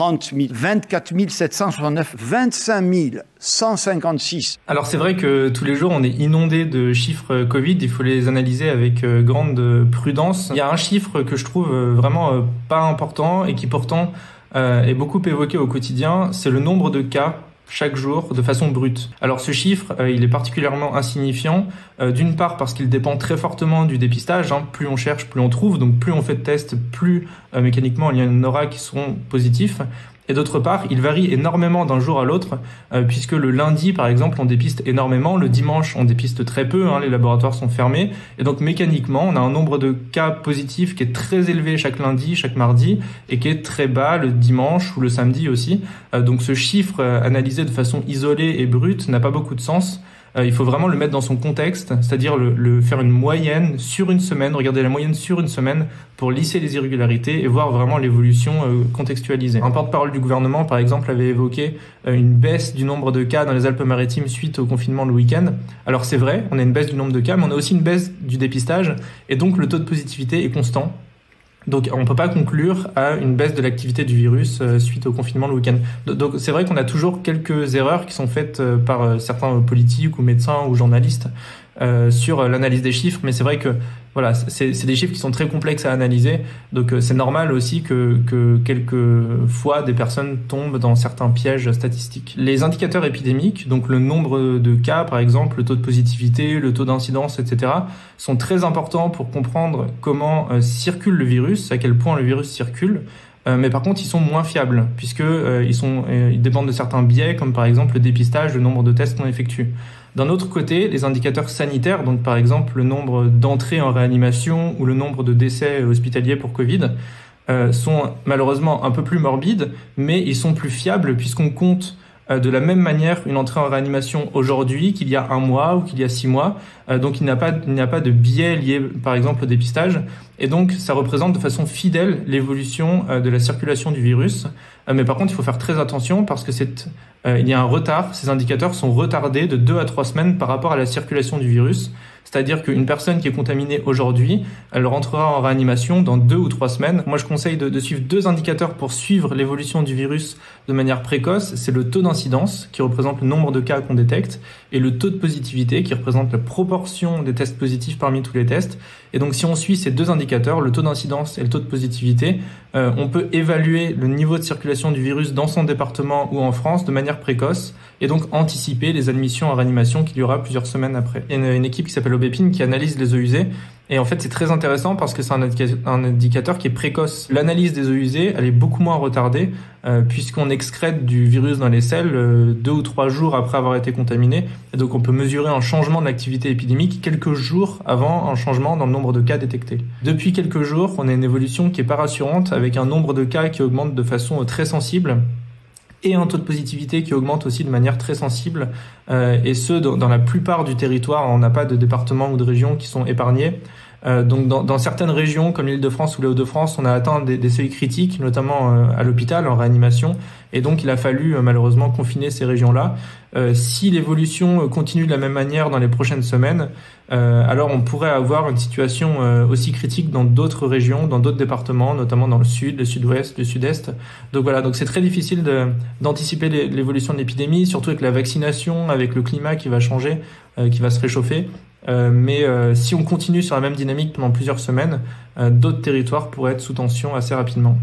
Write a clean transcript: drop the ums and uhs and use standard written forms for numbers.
30 000, 24 769, 25 156. Alors c'est vrai que tous les jours on est inondé de chiffres Covid, il faut les analyser avec grande prudence. Il y a un chiffre que je trouve vraiment pas important et qui pourtant est beaucoup évoqué au quotidien, c'est le nombre de cas chaque jour de façon brute. Alors ce chiffre, il est particulièrement insignifiant, d'une part parce qu'il dépend très fortement du dépistage, plus on cherche, plus on trouve, donc plus on fait de tests, plus mécaniquement il y en aura qui seront positifs. Et d'autre part, il varie énormément d'un jour à l'autre, puisque le lundi, par exemple, on dépiste énormément, le dimanche, on dépiste très peu, les laboratoires sont fermés, et donc mécaniquement, on a un nombre de cas positifs qui est très élevé chaque lundi, chaque mardi, et qui est très bas le dimanche ou le samedi aussi. Donc ce chiffre analysé de façon isolée et brute n'a pas beaucoup de sens. Il faut vraiment le mettre dans son contexte, c'est-à-dire faire une moyenne sur une semaine, regarder la moyenne sur une semaine pour lisser les irrégularités et voir vraiment l'évolution contextualisée. Un porte-parole du gouvernement, par exemple, avait évoqué une baisse du nombre de cas dans les Alpes-Maritimes suite au confinement le week-end. Alors c'est vrai, on a une baisse du nombre de cas, mais on a aussi une baisse du dépistage et donc le taux de positivité est constant. Donc on ne peut pas conclure à une baisse de l'activité du virus suite au confinement le week-end. Donc c'est vrai qu'on a toujours quelques erreurs qui sont faites par certains politiques ou médecins ou journalistes sur l'analyse des chiffres, mais c'est vrai que voilà, c'est des chiffres qui sont très complexes à analyser, donc c'est normal aussi que quelques fois des personnes tombent dans certains pièges statistiques. Les indicateurs épidémiques, donc le nombre de cas par exemple, le taux de positivité, le taux d'incidence, etc., sont très importants pour comprendre comment circule le virus, à quel point le virus circule. Mais par contre, ils sont moins fiables puisque ils dépendent de certains biais, comme par exemple le dépistage, le nombre de tests qu'on effectue. D'un autre côté, les indicateurs sanitaires, donc par exemple le nombre d'entrées en réanimation ou le nombre de décès hospitaliers pour Covid, sont malheureusement un peu plus morbides, mais ils sont plus fiables puisqu'on compte de la même manière une entrée en réanimation aujourd'hui qu'il y a un mois ou qu'il y a 6 mois. Donc il n'y a pas de biais lié par exemple au dépistage. Et donc ça représente de façon fidèle l'évolution de la circulation du virus. Mais par contre il faut faire très attention parce que il y a un retard. Ces indicateurs sont retardés de 2 à 3 semaines par rapport à la circulation du virus. C'est-à-dire qu'une personne qui est contaminée aujourd'hui, elle rentrera en réanimation dans 2 ou 3 semaines. Moi, je conseille de suivre 2 indicateurs pour suivre l'évolution du virus de manière précoce. C'est le taux d'incidence, qui représente le nombre de cas qu'on détecte, et le taux de positivité, qui représente la proportion des tests positifs parmi tous les tests. Et donc, si on suit ces 2 indicateurs, le taux d'incidence et le taux de positivité, on peut évaluer le niveau de circulation du virus dans son département ou en France de manière précoce, et donc anticiper les admissions en réanimation qu'il y aura plusieurs semaines après. Il y a une équipe qui s'appelle Obépine qui analyse les eaux usées, et en fait c'est très intéressant parce que c'est un indicateur qui est précoce. L'analyse des eaux usées, elle est beaucoup moins retardée puisqu'on excrète du virus dans les selles 2 ou 3 jours après avoir été contaminé, et donc on peut mesurer un changement de l'activité épidémique quelques jours avant un changement dans le nombre de cas détectés. Depuis quelques jours, on a une évolution qui est pas rassurante avec un nombre de cas qui augmente de façon très sensible et un taux de positivité qui augmente aussi de manière très sensible, et ce dans la plupart du territoire. On n'a pas de départements ou de régions qui sont épargnés. Donc dans certaines régions comme l'Île-de-France ou les Hauts-de-France, on a atteint des seuils critiques, notamment à l'hôpital en réanimation, et donc il a fallu malheureusement confiner ces régions-là. Si l'évolution continue de la même manière dans les prochaines semaines, alors on pourrait avoir une situation aussi critique dans d'autres régions, dans d'autres départements, notamment dans le sud, le sud-ouest, le sud-est. Donc voilà, donc c'est très difficile d'anticiper l'évolution de l'épidémie, surtout avec la vaccination, avec le climat qui va changer, qui va se réchauffer. Mais si on continue sur la même dynamique pendant plusieurs semaines, d'autres territoires pourraient être sous tension assez rapidement.